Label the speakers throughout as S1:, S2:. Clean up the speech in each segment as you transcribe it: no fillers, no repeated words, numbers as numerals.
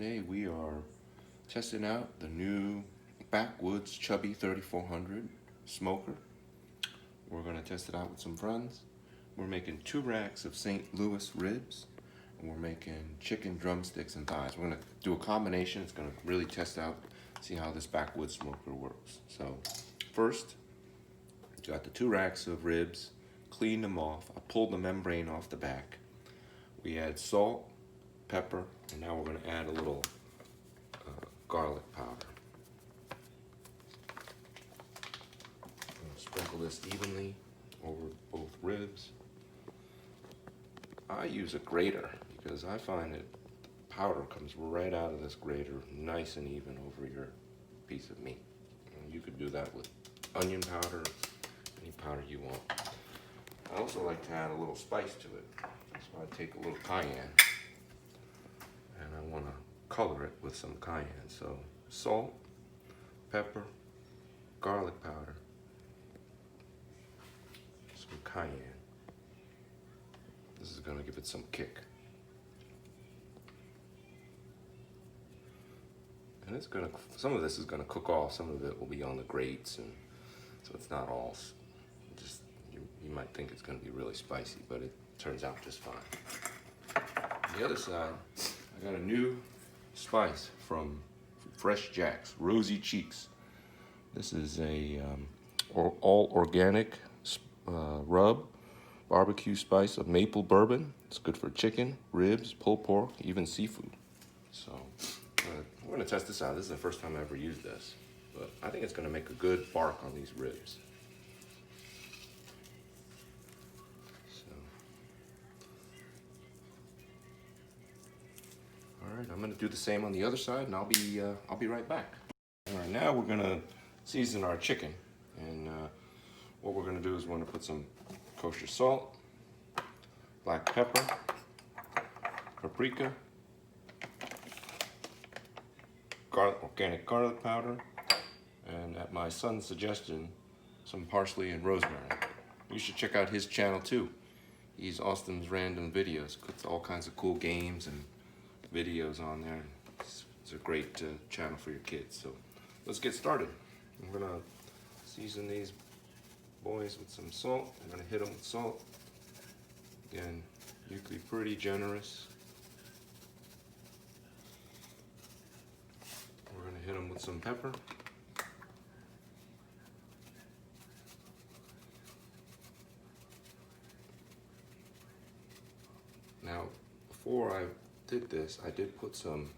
S1: Today we are testing out the new Backwoods Chubby 3400 smoker. We're going to test it out with some friends. We're making 2 racks of St. Louis ribs, and we're making chicken drumsticks and thighs. We're going to do a combination. It's going to really test out, see how this Backwoods smoker works. So first, got the 2 racks of ribs, cleaned them off. I pulled the membrane off the back. We add salt, pepper, and now we're going to add a little garlic powder. I'm going to sprinkle this evenly over both ribs. I use a grater because I find that the powder comes right out of this grater nice and even over your piece of meat. And you could do that with onion powder, any powder you want. I also like to add a little spice to it. So I take a little cayenne and I want to color it with some cayenne. So salt, pepper, garlic powder, some cayenne. This is going to give it some kick. And it's going to, some of this is going to cook off, some of it will be on the grates, and so it's not all just, you might think it's going to be really spicy, but it turns out just fine. On the other side, I got a new spice from Fresh Jack's, Rosy Cheeks. This is a all organic rub barbecue spice of maple bourbon. It's good for chicken, ribs, pulled pork, even seafood. So we're gonna test this out. This is the first time I ever used this, but I think it's gonna make a good bark on these ribs. All right, I'm gonna do the same on the other side, and I'll be right back. All right, now we're gonna season our chicken, and what we're gonna do is we're gonna put some kosher salt, black pepper, paprika, organic garlic powder, and at my son's suggestion, some parsley and rosemary. You should check out his channel too. He's Austin's Random Videos. Puts all kinds of cool games and videos on there. It's a great channel for your kids. So let's get started. I'm gonna season these boys with some salt. I'm gonna hit them with salt. Again, you can be pretty generous. We're gonna hit them with some pepper. Now, before I did this, I did put some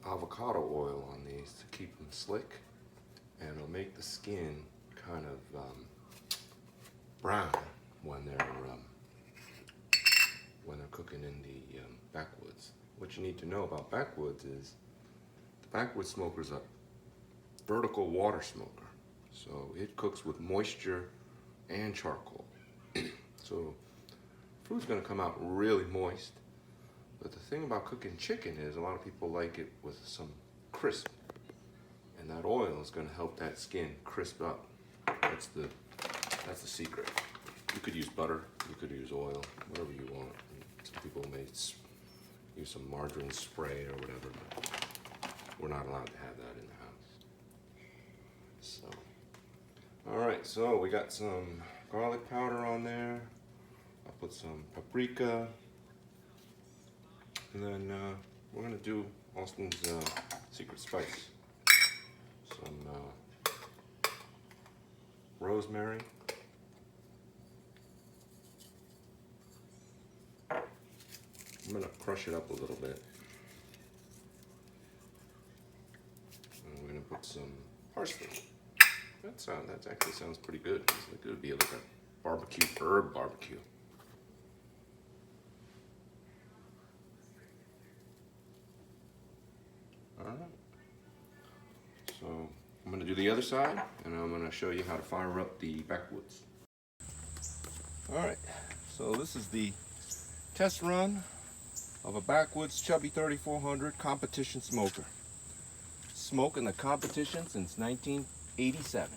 S1: avocado oil on these to keep them slick, and it'll make the skin kind of brown when they're cooking in the Backwoods. What you need to know about Backwoods is the Backwoods smoker is a vertical water smoker, so it cooks with moisture and charcoal. So food's going to come out really moist. But the thing about cooking chicken is a lot of people like it with some crisp, and that oil is going to help that skin crisp up. That's the secret. You could use butter, you could use oil, whatever you want. Some people may use some margarine spray or whatever, but we're not allowed to have that in the house. So, all right, so we got some garlic powder on there. I'll put some paprika. And then we're gonna do Austin's secret spice. Some rosemary. I'm gonna crush it up a little bit. And we're gonna put some parsley. That actually sounds pretty good. It could be like a barbecue, herb barbecue. Alright, so I'm going to do the other side, and I'm going to show you how to fire up the Backwoods. Alright, so this is the test run of a Backwoods Chubby 3400 competition smoker. Smoking the competition since 1987.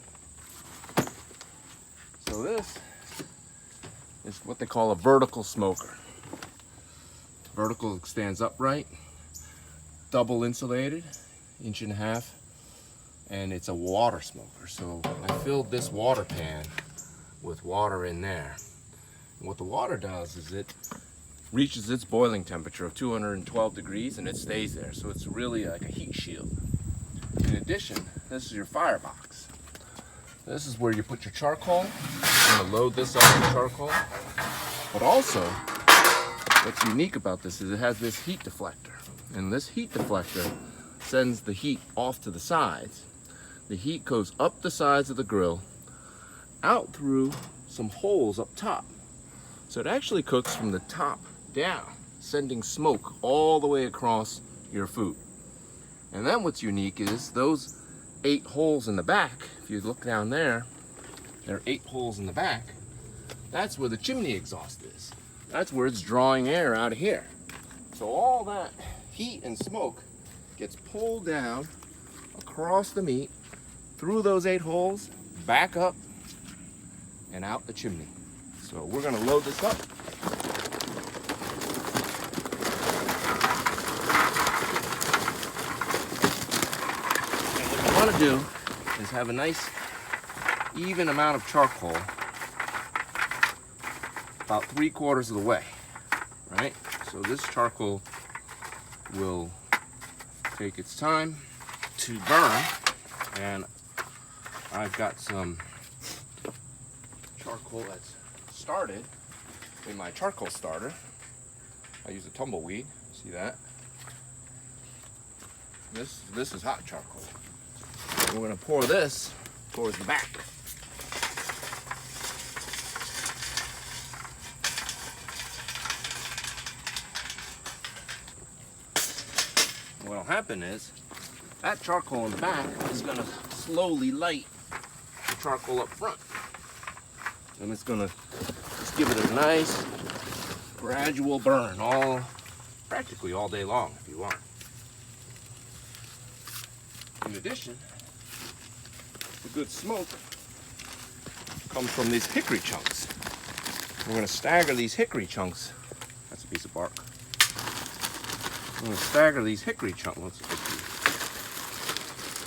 S1: So this is what they call a vertical smoker. Vertical stands upright. double insulated, 1.5 inch, and it's a water smoker. So I filled this water pan with water in there. And what the water does is it reaches its boiling temperature of 212 degrees and it stays there. So it's really like a heat shield. In addition, this is your firebox. This is where you put your charcoal. I'm gonna load this up with charcoal. But also, what's unique about this is it has this heat deflector. And this heat deflector sends the heat off to the sides. The heat goes up the sides of the grill, out through some holes up top. So it actually cooks from the top down, sending smoke all the way across your food. And then what's unique is those 8 holes in the back. If you look down there, there are 8 holes in the back. That's where the chimney exhaust is. That's where it's drawing air out of here. So all that heat and smoke gets pulled down across the meat, through those 8 holes, back up, and out the chimney. So we're gonna load this up. And what you wanna do is have a nice, even amount of charcoal, about 3/4 of the way, right? So this charcoal will take its time to burn, and I've got some charcoal that's started in my charcoal starter. I use a tumbleweed, see that? This is hot charcoal. And we're gonna pour this towards the back. What'll happen is that charcoal in the back is gonna slowly light the charcoal up front. And it's gonna just give it a nice gradual burn practically all day long if you want. In addition, the good smoke comes from these hickory chunks. We're gonna stagger these hickory chunks. That's a piece of bark. I'm going to stagger these hickory chunks.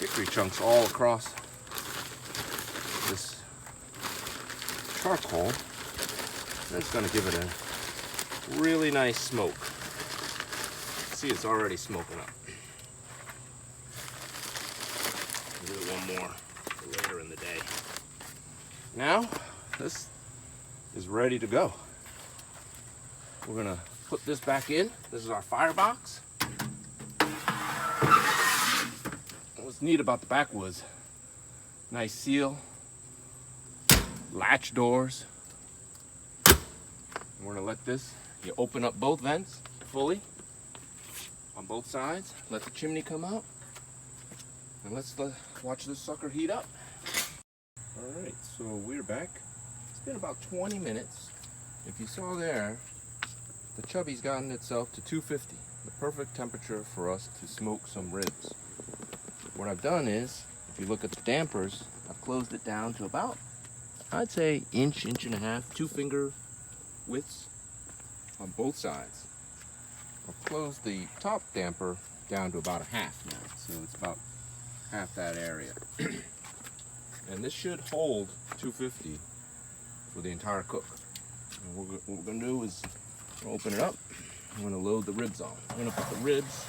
S1: Hickory chunks all across this charcoal. That's going to give it a really nice smoke. See, it's already smoking up. I'll do one more for later in the day. Now, this is ready to go. We're going to put this back in. This is our firebox. What's neat about the Backwoods, nice seal, latch doors. We're gonna let this, you open up both vents fully on both sides, let the chimney come out, and let's watch this sucker heat up. All right, so we're back. It's been about 20 minutes. If you saw there, the Chubby's gotten itself to 250, the perfect temperature for us to smoke some ribs. What I've done is, if you look at the dampers, I've closed it down to about, I'd say 1.5 inches, 2-finger widths on both sides. I've closed the top damper down to about 1/2 now, so it's about half that area. And this should hold 250 for the entire cook. And what we're going to do is open it up. I'm going to load the ribs on. I'm going to put the ribs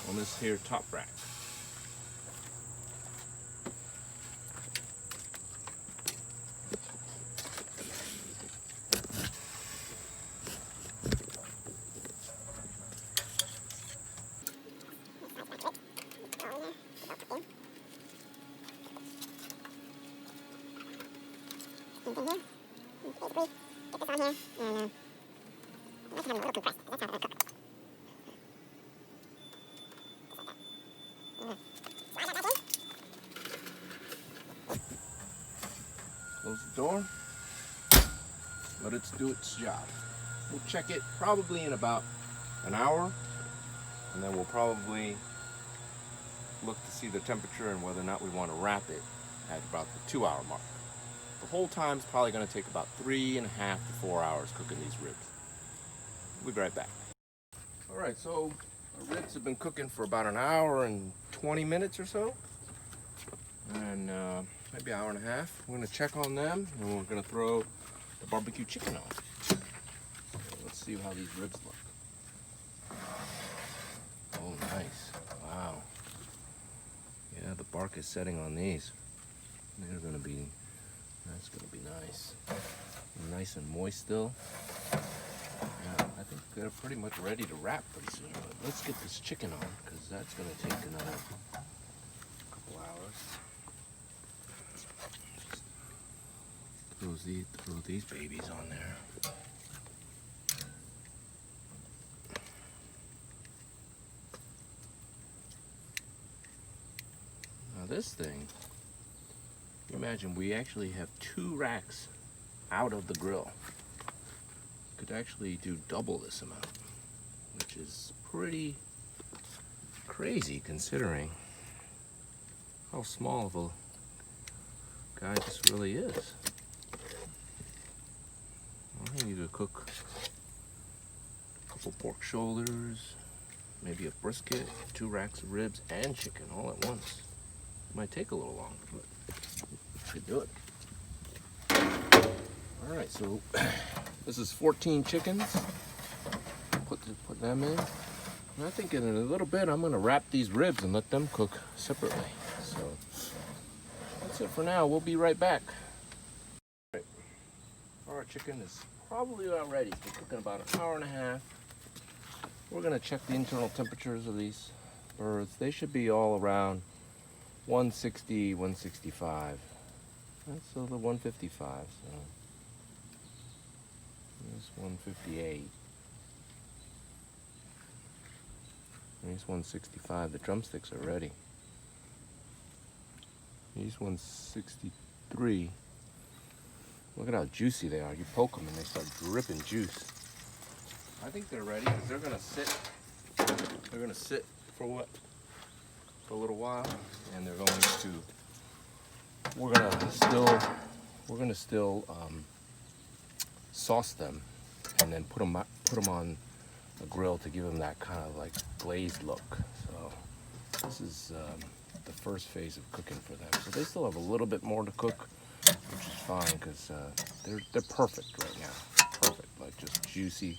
S1: on this here top rack. Close the door, let it do its job. We'll check it probably in about an hour, and then we'll probably look to see the temperature and whether or not we want to wrap it at about the 2-hour mark. The whole time's probably going to take about 3.5 to 4 hours cooking these ribs. We'll be right back. All right, so Our ribs have been cooking for about an hour and 20 minutes or so. And maybe an hour and a half. We're gonna check on them and we're gonna throw the barbecue chicken on. Let's see how these ribs look. Oh, nice. Wow. Yeah, the bark is setting on these. That's gonna be nice. Nice and moist still. Yeah, I think they're pretty much ready to wrap pretty soon. But let's get this chicken on, because that's gonna take another couple hours. Just throw these babies on there. Now this thing, you imagine we actually have 2 racks out of the grill. Could actually do double this amount, which is pretty crazy considering how small of a guy this really is. I need to cook a couple pork shoulders, maybe a brisket, 2 racks of ribs and chicken all at once. Might take a little longer, but I could do it. All right, so this is 14 chickens. Put them in. And I think in a little bit I'm gonna wrap these ribs and let them cook separately. So that's it for now. We'll be right back. All right. Our chicken is probably about ready. It's been cooking about an hour and a half. We're gonna check the internal temperatures of these birds. They should be all around 160, 165. That's the 155. So there's 158. There's 165. The drumsticks are ready. Here's 163. Look at how juicy they are. You poke them and they start dripping juice. I think they're ready because they're gonna sit. They're gonna sit for a little while, and they're going to. We're gonna still sauce them, and then put them on the grill to give them that kind of like glazed look. So this is the first phase of cooking for them. So they still have a little bit more to cook, which is fine because they're perfect right now. Perfect, like just juicy,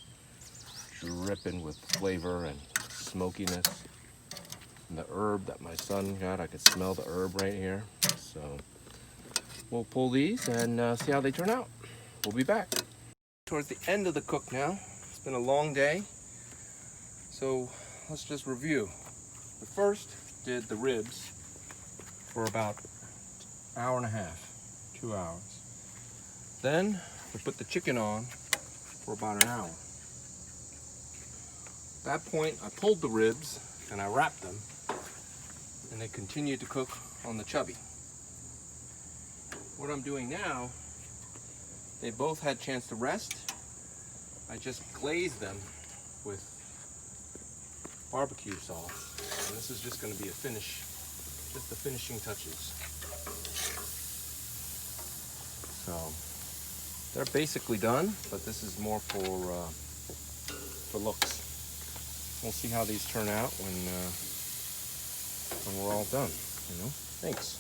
S1: dripping with flavor and smokiness. And the herb that my son got, I could smell the herb right here. So we'll pull these and see how they turn out. We'll be back. Towards the end of the cook now. It's been a long day. So let's just review. We first did the ribs for about an hour and a half, 2 hours. Then we put the chicken on for about an hour. At that point, I pulled the ribs and I wrapped them, and they continued to cook on the Chubby. What I'm doing now, they both had a chance to rest. I just glazed them with barbecue sauce, and this is just going to be a finish, just the finishing touches. So they're basically done, but this is more for looks. We'll see how these turn out when we're all done. Thanks.